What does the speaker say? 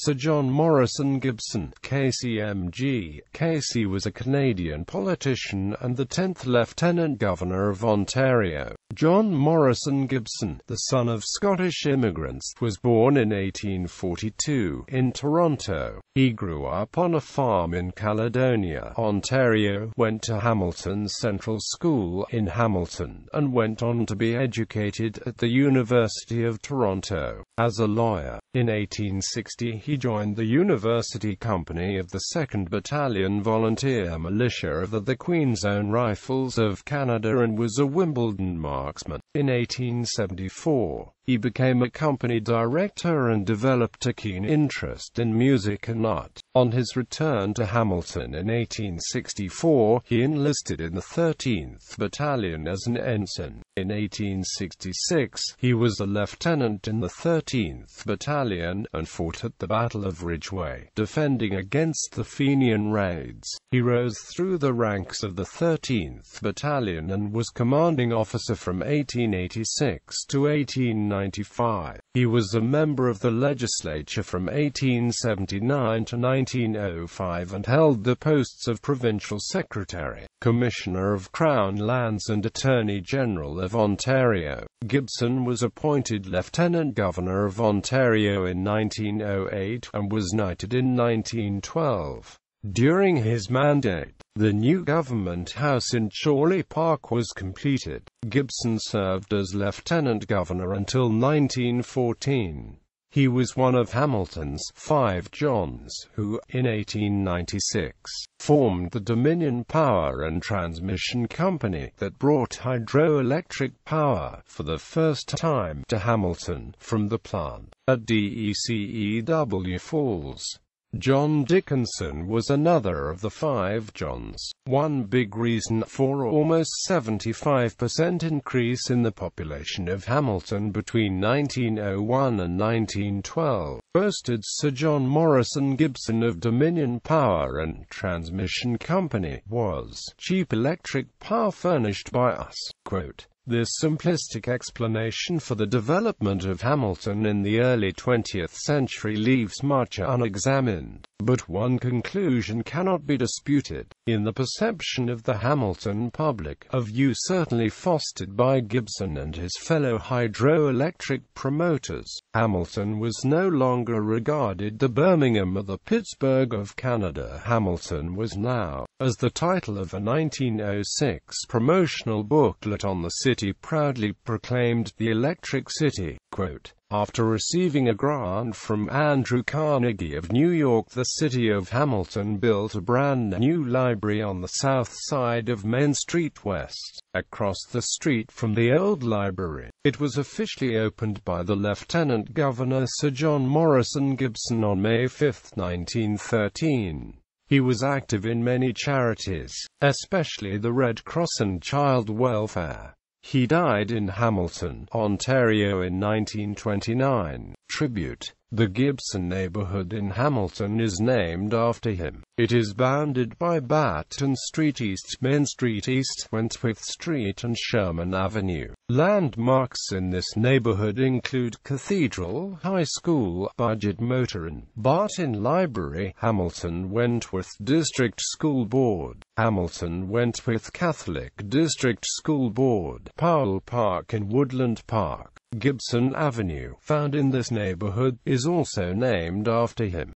Sir John Morison Gibson, KCMG. Casey was a Canadian politician and the 10th Lieutenant Governor of Ontario. John Morison Gibson, the son of Scottish immigrants, was born in 1842 in Toronto. He grew up on a farm in Caledonia, Ontario, went to Hamilton Central School in Hamilton, and went on to be educated at the University of Toronto. As a lawyer, in 1860 he joined the University Company of the 2nd Battalion Volunteer Militia of the Queen's Own Rifles of Canada and was a Wimbledon marksman. In 1874, he became a company director and developed a keen interest in music and art. On his return to Hamilton in 1864, he enlisted in the 13th Battalion as an ensign. In 1866, he was a lieutenant in the 13th Battalion and fought at the Battle of Ridgeway, defending against the Fenian raids. He rose through the ranks of the 13th Battalion and was commanding officer from 1886 to 1895. He was a member of the legislature from 1879 to 1905 and held the posts of Provincial Secretary, Commissioner of Crown Lands and Attorney General of Ontario. Gibson was appointed Lieutenant Governor of Ontario in 1908 and was knighted in 1912. During his mandate, the new government house in Chorley Park was completed. Gibson served as Lieutenant Governor until 1914. He was one of Hamilton's 5 Johns who, in 1896, formed the Dominion Power and Transmission Company that brought hydroelectric power, for the first time, to Hamilton, from the plant at DECEW Falls. John Dickinson was another of the 5 Johns. One big reason for almost 75% increase in the population of Hamilton between 1901 and 1912, boasted Sir John Morison Gibson of Dominion Power and Transmission Company, was cheap electric power furnished by us. Quote, "This simplistic explanation for the development of Hamilton in the early 20th century leaves much unexamined, but one conclusion cannot be disputed. In the perception of the Hamilton public, a view certainly fostered by Gibson and his fellow hydroelectric promoters, Hamilton was no longer regarded the Birmingham or the Pittsburgh of Canada. Hamilton was now, as the title of a 1906 promotional booklet on the city proudly proclaimed, the Electric City." Quote, "After receiving a grant from Andrew Carnegie of New York, the city of Hamilton built a brand new library on the south side of Main Street West, across the street from the old library. It was officially opened by the Lieutenant Governor Sir John Morison Gibson on May 5, 1913. He was active in many charities, especially the Red Cross and child welfare. He died in Hamilton, Ontario in 1929. Tribute. The Gibson neighborhood in Hamilton is named after him. It is bounded by Batten Street East, Main Street East, Wentworth Street and Sherman Avenue. Landmarks in this neighborhood include Cathedral High School, Budget Motor and Barton Library, Hamilton Wentworth District School Board, Hamilton Wentworth Catholic District School Board, Powell Park and Woodland Park. Gibson Avenue, found in this neighborhood, is also named after him.